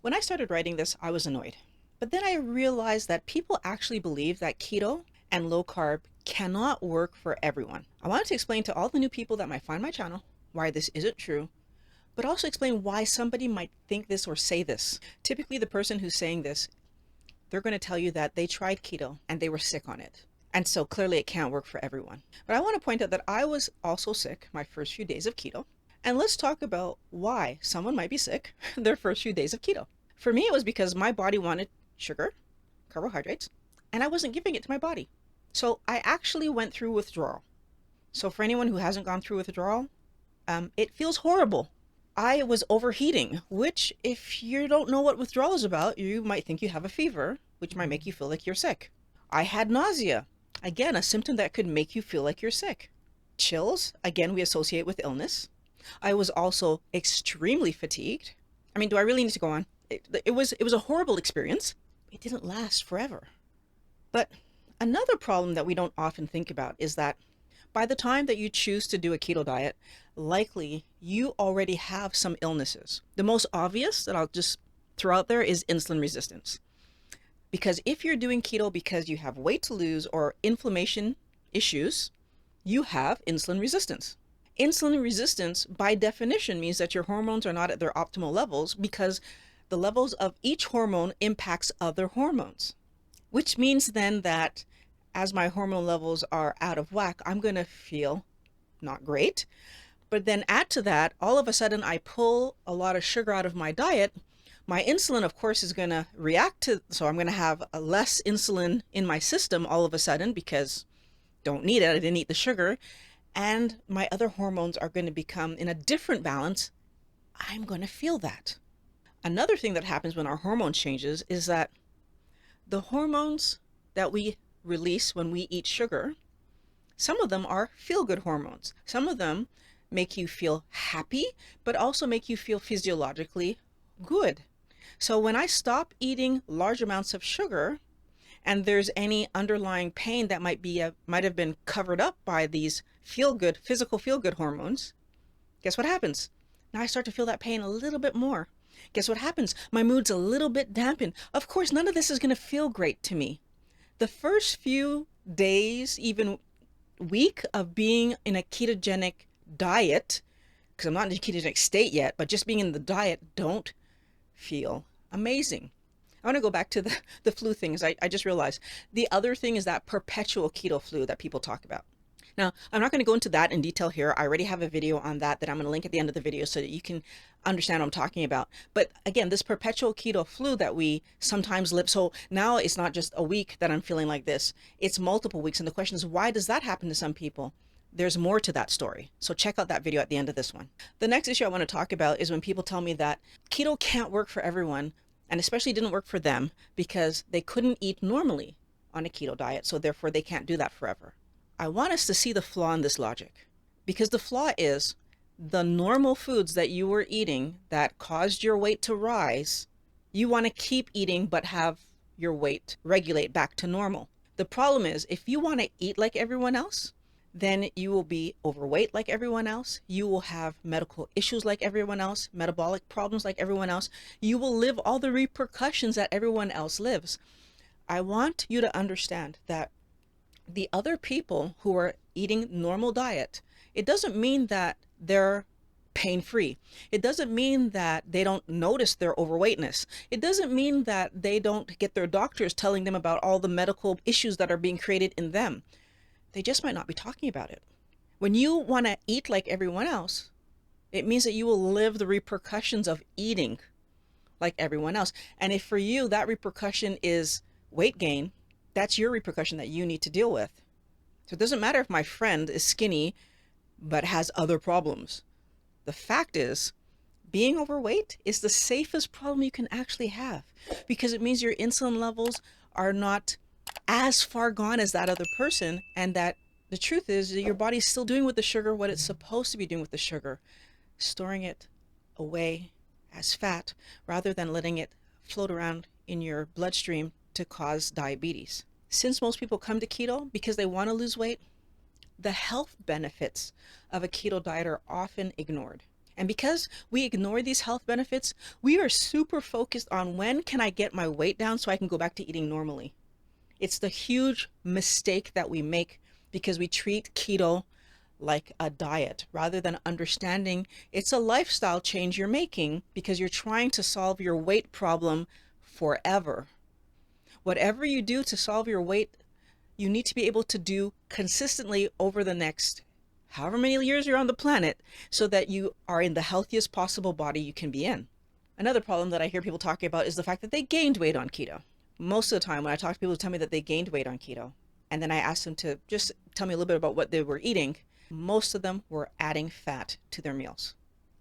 When I started writing this, I was annoyed. But then I realized that people actually believe that keto and low carb cannot work for everyone. I wanted to explain to all the new people that might find my channel why this isn't true, but also explain why somebody might think this or say this. Typically, the person who's saying this, they're going to tell you that they tried keto and they were sick on it. And so clearly it can't work for everyone. But I want to point out that I was also sick my first few days of keto. And let's talk about why someone might be sick their first few days of keto. For me, it was because my body wanted sugar, carbohydrates, and I wasn't giving it to my body. So I actually went through withdrawal. So for anyone who hasn't gone through withdrawal, it feels horrible. I was overheating, which if you don't know what withdrawal is about, you might think you have a fever, which might make you feel like you're sick. I had nausea, again, a symptom that could make you feel like you're sick. Chills, again, we associate with illness. I was also extremely fatigued. I mean, do I really need to go on? It was a horrible experience. It didn't last forever. But another problem that we don't often think about is that by the time that you choose to do a keto diet, likely you already have some illnesses. The most obvious that I'll just throw out there is insulin resistance. Because if you're doing keto because you have weight to lose or inflammation issues, you have insulin resistance. Insulin resistance, by definition, means that your hormones are not at their optimal levels because the levels of each hormone impacts other hormones, which means then that as my hormone levels are out of whack, I'm going to feel not great. But then add to that, all of a sudden I pull a lot of sugar out of my diet. My insulin, of course, is going to react to, so I'm going to have less insulin in my system all of a sudden because don't need it. I didn't eat the sugar. And my other hormones are going to become in a different balance. I'm going to feel that. Another thing that happens when our hormone changes is that the hormones that we release when we eat sugar, some of them are feel-good hormones. Some of them make you feel happy, but also make you feel physiologically good. So when I stop eating large amounts of sugar, and there's any underlying pain that might have been covered up by these physical feel-good hormones, guess what happens? Now I start to feel that pain a little bit more. Guess what happens? My mood's a little bit dampened. Of course, none of this is going to feel great to me. The first few days, even week of being in a ketogenic diet, because I'm not in a ketogenic state yet, but just being in the diet, don't feel amazing. I want to go back to the flu things. I just realized the other thing is that perpetual keto flu that people talk about. Now, I'm not going to go into that in detail here. I already have a video on that I'm going to link at the end of the video so that you can understand what I'm talking about. But again, this perpetual keto flu that we sometimes live, so now it's not just a week that I'm feeling like this, it's multiple weeks. And the question is, why does that happen to some people? There's more to that story. So check out that video at the end of this one. The next issue I want to talk about is when people tell me that keto can't work for everyone, and especially didn't work for them because they couldn't eat normally on a keto diet, so therefore they can't do that forever. I want us to see the flaw in this logic, because the flaw is the normal foods that you were eating that caused your weight to rise, you want to keep eating but have your weight regulate back to normal. The problem is, if you want to eat like everyone else, then you will be overweight like everyone else. You will have medical issues like everyone else, metabolic problems like everyone else. You will live all the repercussions that everyone else lives. I want you to understand that the other people who are eating normal diet, it doesn't mean that they're pain-free. It doesn't mean that they don't notice their overweightness. It doesn't mean that they don't get their doctors telling them about all the medical issues that are being created in them. They just might not be talking about it. When you want to eat like everyone else, it means that you will live the repercussions of eating like everyone else. And if for you that repercussion is weight gain, that's your repercussion that you need to deal with. So it doesn't matter if my friend is skinny but has other problems. The fact is, being overweight is the safest problem you can actually have, because it means your insulin levels are not as far gone as that other person, and that the truth is that your body's still doing with the sugar what it's supposed to be doing with the sugar, storing it away as fat rather than letting it float around in your bloodstream to cause diabetes. Since most people come to keto because they want to lose weight, the health benefits of a keto diet are often ignored. And because we ignore these health benefits, we are super focused on when can I get my weight down so I can go back to eating normally. It's the huge mistake that we make because we treat keto like a diet rather than understanding it's a lifestyle change you're making because you're trying to solve your weight problem forever. Whatever you do to solve your weight, you need to be able to do consistently over the next however many years you're on the planet so that you are in the healthiest possible body you can be in. Another problem that I hear people talking about is the fact that they gained weight on keto. Most of the time when I talk to people who tell me that they gained weight on keto, and then I ask them to just tell me a little bit about what they were eating, most of them were adding fat to their meals.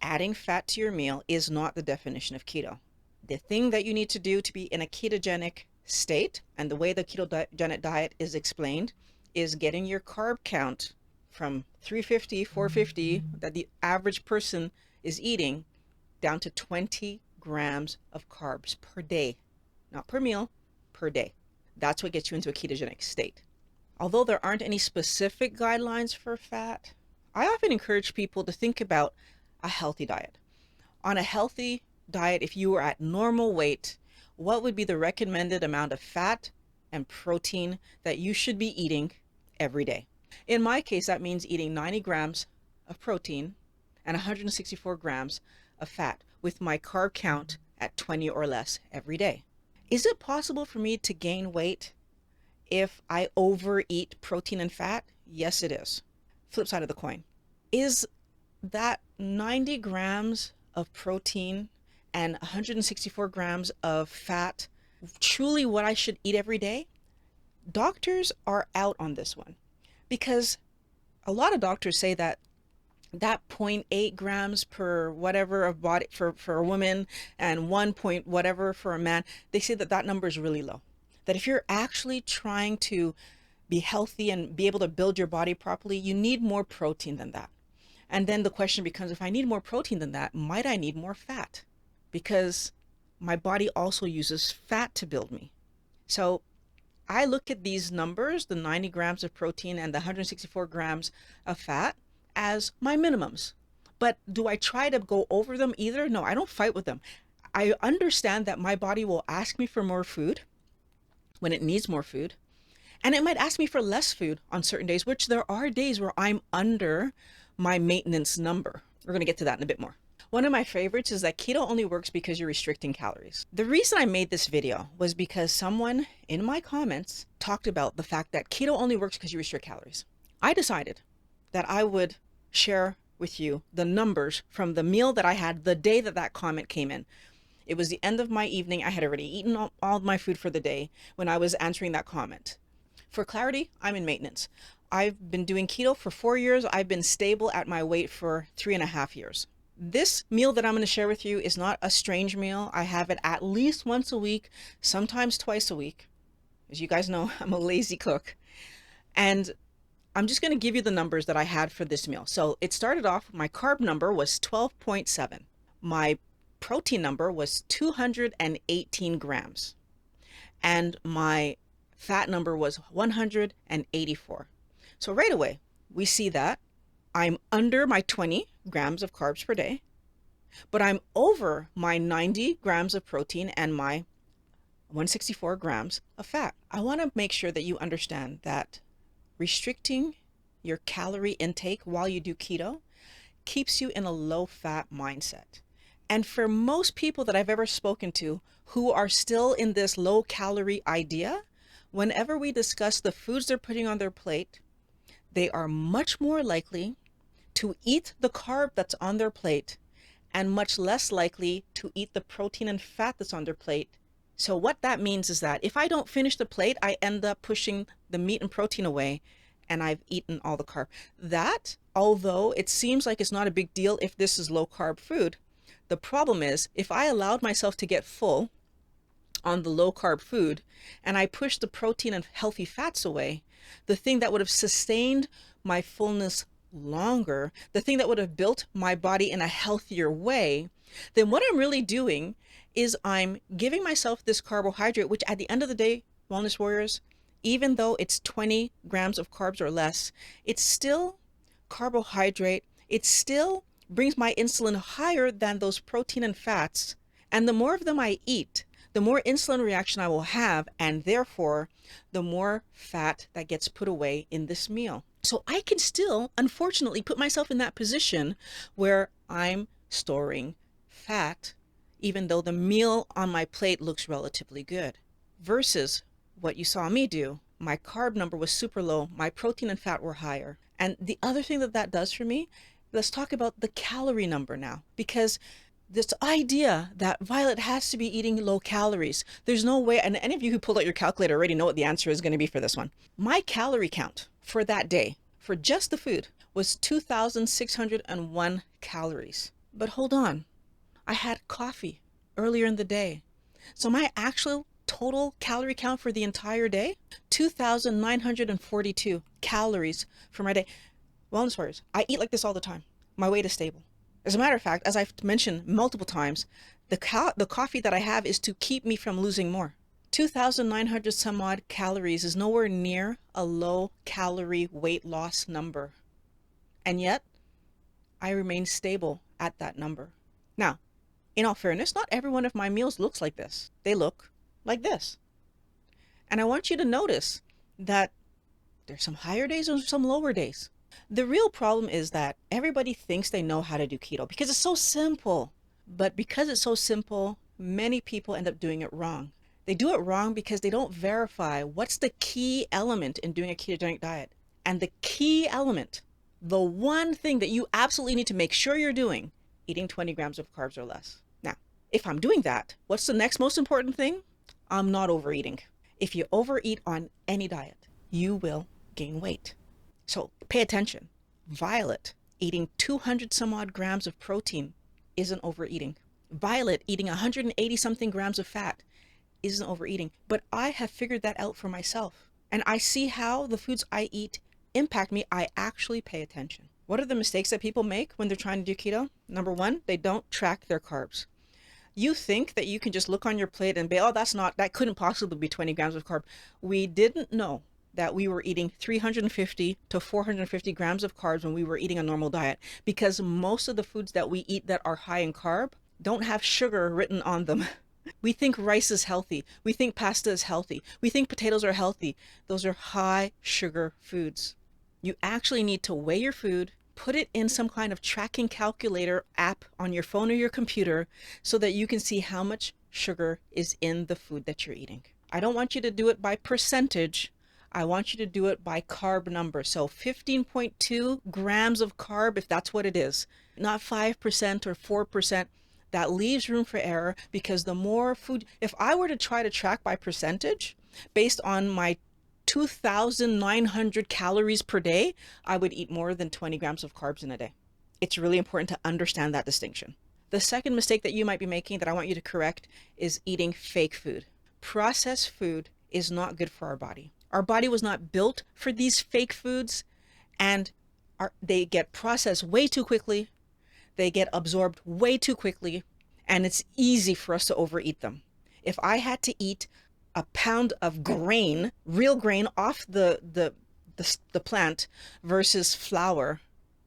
Adding fat to your meal is not the definition of keto. The thing that you need to do to be in a ketogenic state, and the way the ketogenic diet is explained, is getting your carb count from 350, 450 that the average person is eating down to 20 grams of carbs per day. Not per meal, per day. That's what gets you into a ketogenic state. Although there aren't any specific guidelines for fat, I often encourage people to think about a healthy diet. On a healthy diet, if you were at normal weight, what would be the recommended amount of fat and protein that you should be eating every day? In my case, that means eating 90 grams of protein and 164 grams of fat with my carb count at 20 or less every day. Is it possible for me to gain weight if I overeat protein and fat? Yes, it is. Flip side of the coin. Is that 90 grams of protein and 164 grams of fat truly what I should eat every day? Doctors are out on this one because a lot of doctors say that 0.8 grams per whatever of body for a woman and 1 point whatever for a man, they say that that number is really low. That if you're actually trying to be healthy and be able to build your body properly, you need more protein than that. And then the question becomes, if I need more protein than that, might I need more fat? Because my body also uses fat to build me. So I look at these numbers, the 90 grams of protein and the 164 grams of fat, as my minimums. But do I try to go over them either? No, I don't fight with them. I understand that my body will ask me for more food when it needs more food. And it might ask me for less food on certain days, which there are days where I'm under my maintenance number. We're going to get to that in a bit more. One of my favorites is that keto only works because you're restricting calories. The reason I made this video was because someone in my comments talked about the fact that keto only works because you restrict calories. I decided that I would share with you the numbers from the meal that I had the day that that comment came in. It was the end of my evening. I had already eaten all of my food for the day when I was answering that comment. For clarity, I'm in maintenance. I've been doing keto for 4 years. I've been stable at my weight for 3.5 years. This meal that I'm going to share with you is not a strange meal. I have it at least once a week, sometimes twice a week. As you guys know, I'm a lazy cook. And I'm just going to give you the numbers that I had for this meal. So it started off, my carb number was 12.7. My protein number was 218 grams. And my fat number was 184. So right away, we see that I'm under my 20 grams of carbs per day, but I'm over my 90 grams of protein and my 164 grams of fat. I want to make sure that you understand that restricting your calorie intake while you do keto keeps you in a low-fat mindset. And for most people that I've ever spoken to who are still in this low-calorie idea, whenever we discuss the foods they're putting on their plate, they are much more likely to eat the carb that's on their plate and much less likely to eat the protein and fat that's on their plate. So what that means is that if I don't finish the plate, I end up pushing the meat and protein away and I've eaten all the carb. That, although it seems like it's not a big deal if this is low carb food, the problem is if I allowed myself to get full on the low carb food and I push the protein and healthy fats away, the thing that would have sustained my fullness longer, the thing that would have built my body in a healthier way, then what I'm really doing is I'm giving myself this carbohydrate, which at the end of the day, wellness warriors, even though it's 20 grams of carbs or less, it's still carbohydrate. It's still brings my insulin higher than those protein and fats. And the more of them I eat, the more insulin reaction I will have, and therefore the more fat that gets put away in this meal. So I can still, unfortunately, put myself in that position where I'm storing fat, even though the meal on my plate looks relatively good. Versus what you saw me do, my carb number was super low, my protein and fat were higher. And the other thing that that does for me, let's talk about the calorie number now, because this idea that Violet has to be eating low calories, there's no way, and any of you who pulled out your calculator already know what the answer is going to be for this one. My calorie count for that day, for just the food, was 2,601 calories. But hold on, I had coffee earlier in the day. So my actual total calorie count for the entire day, 2,942 calories for my day. Wellness warriors, I eat like this all the time. My weight is stable. As a matter of fact, as I've mentioned multiple times, the coffee that I have is to keep me from losing more. 2,900 some odd calories is nowhere near a low calorie weight loss number. And yet, I remain stable at that number. Now, in all fairness, not every one of my meals looks like this. They look like this. And I want you to notice that there's some higher days and some lower days. The real problem is that everybody thinks they know how to do keto because it's so simple. But because it's so simple, many people end up doing it wrong. They do it wrong because they don't verify what's the key element in doing a ketogenic diet. And the key element, the one thing that you absolutely need to make sure you're doing, eating 20 grams of carbs or less. Now, if I'm doing that, what's the next most important thing? I'm not overeating. If you overeat on any diet, you will gain weight. So pay attention. Violet eating 200 some odd grams of protein isn't overeating. Violet eating 180 something grams of fat isn't overeating. But I have figured that out for myself. And I see how the foods I eat impact me. I actually pay attention. What are the mistakes that people make when they're trying to do keto? Number one, they don't track their carbs. You think that you can just look on your plate and be, oh, that couldn't possibly be 20 grams of carb. We didn't know that we were eating 350 to 450 grams of carbs when we were eating a normal diet, because most of the foods that we eat that are high in carb don't have sugar written on them. We think rice is healthy. We think pasta is healthy. We think potatoes are healthy. Those are high sugar foods. You actually need to weigh your food, put it in some kind of tracking calculator app on your phone or your computer so that you can see how much sugar is in the food that you're eating. I don't want you to do it by percentage. I want you to do it by carb number. So 15.2 grams of carb, if that's what it is, not 5% or 4%. That leaves room for error, because the more food, if I were to try to track by percentage based on my 2,900 calories per day, I would eat more than 20 grams of carbs in a day. It's really important to understand that distinction. The second mistake that you might be making that I want you to correct is eating fake food. Processed food is not good for our body. Our body was not built for these fake foods, and they get processed way too quickly. They get absorbed way too quickly, and it's easy for us to overeat them. If I had to eat a pound of grain, real grain off the plant versus flour,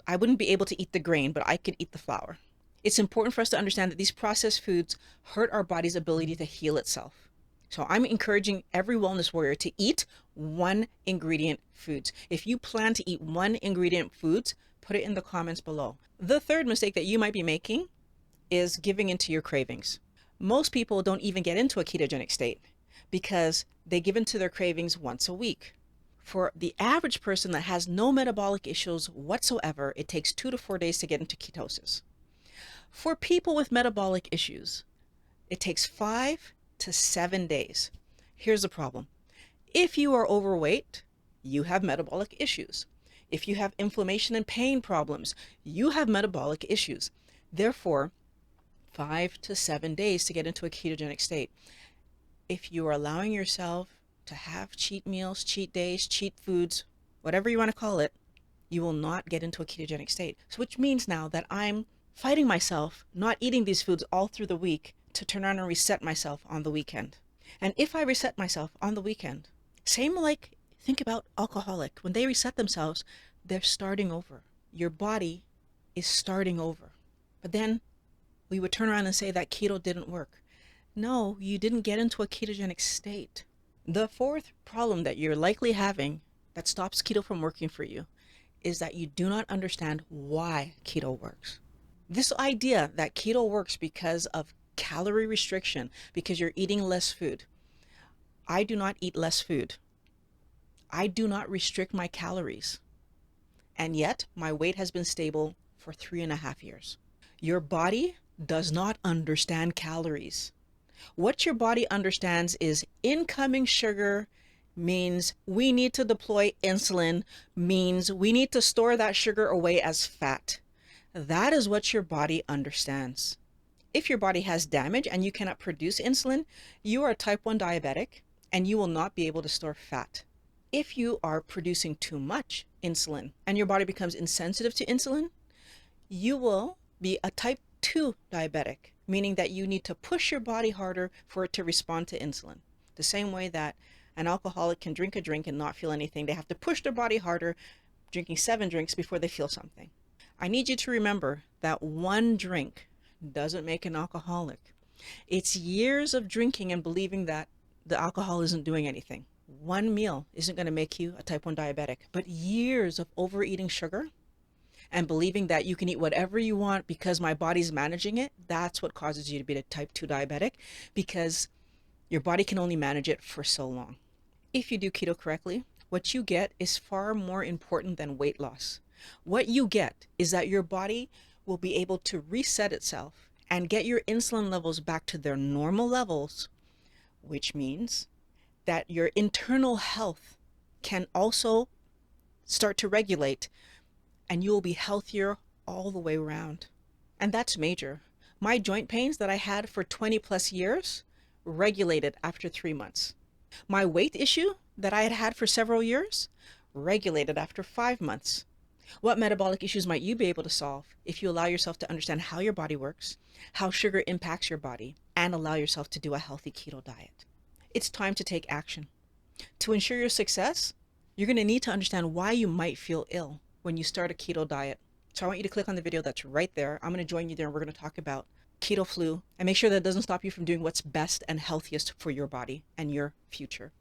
I wouldn't be able to eat the grain, but I could eat the flour. It's important for us to understand that these processed foods hurt our body's ability to heal itself. So I'm encouraging every wellness warrior to eat one ingredient foods. If you plan to eat one ingredient foods, put it in the comments below. The third mistake that you might be making is giving into your cravings. Most people don't even get into a ketogenic state because they give into their cravings once a week. For the average person that has no metabolic issues whatsoever, it takes 2 to 4 days to get into ketosis. For people with metabolic issues, it takes 5 to 7 days. Here's the problem. If you are overweight, you have metabolic issues. If you have inflammation and pain problems, you have metabolic issues. Therefore, 5 to 7 days to get into a ketogenic state. If you are allowing yourself to have cheat meals, cheat days, cheat foods, whatever you want to call it, you will not get into a ketogenic state. So which means now that I'm fighting myself, not eating these foods all through the week to turn around and reset myself on the weekend. And if I reset myself on the weekend, same like think about alcoholic. When they reset themselves, they're starting over. Your body is starting over. But then we would turn around and say that keto didn't work. No, you didn't get into a ketogenic state. The fourth problem that you're likely having that stops keto from working for you is that you do not understand why keto works. This idea that keto works because of calorie restriction, because you're eating less food. I do not eat less food. I do not restrict my calories. And yet my weight has been stable for 3.5 years. Your body does not understand calories. What your body understands is incoming sugar means we need to deploy insulin, means we need to store that sugar away as fat. That is what your body understands. If your body has damage and you cannot produce insulin, you are a type 1 diabetic and you will not be able to store fat. If you are producing too much insulin and your body becomes insensitive to insulin, you will be a type 2 diabetic, meaning that you need to push your body harder for it to respond to insulin. The same way that an alcoholic can drink a drink and not feel anything, they have to push their body harder, drinking 7 drinks before they feel something. I need you to remember that one drink doesn't make an alcoholic. It's years of drinking and believing that the alcohol isn't doing anything. One meal isn't going to make you a type 1 diabetic, but years of overeating sugar and believing that you can eat whatever you want because my body's managing it, that's what causes you to be a type 2 diabetic, because your body can only manage it for so long. If you do keto correctly, what you get is far more important than weight loss. What you get is that your body will be able to reset itself and get your insulin levels back to their normal levels, which means that your internal health can also start to regulate and you will be healthier all the way around. And that's major. My joint pains that I had for 20 plus years regulated after 3 months. My weight issue that I had had for several years regulated after 5 months. What metabolic issues might you be able to solve if you allow yourself to understand how your body works, how sugar impacts your body, and allow yourself to do a healthy keto diet? It's time to take action. To ensure your success, you're going to need to understand why you might feel ill when you start a keto diet. So I want you to click on the video that's right there. I'm going to join you there and we're going to talk about keto flu and make sure that it doesn't stop you from doing what's best and healthiest for your body and your future.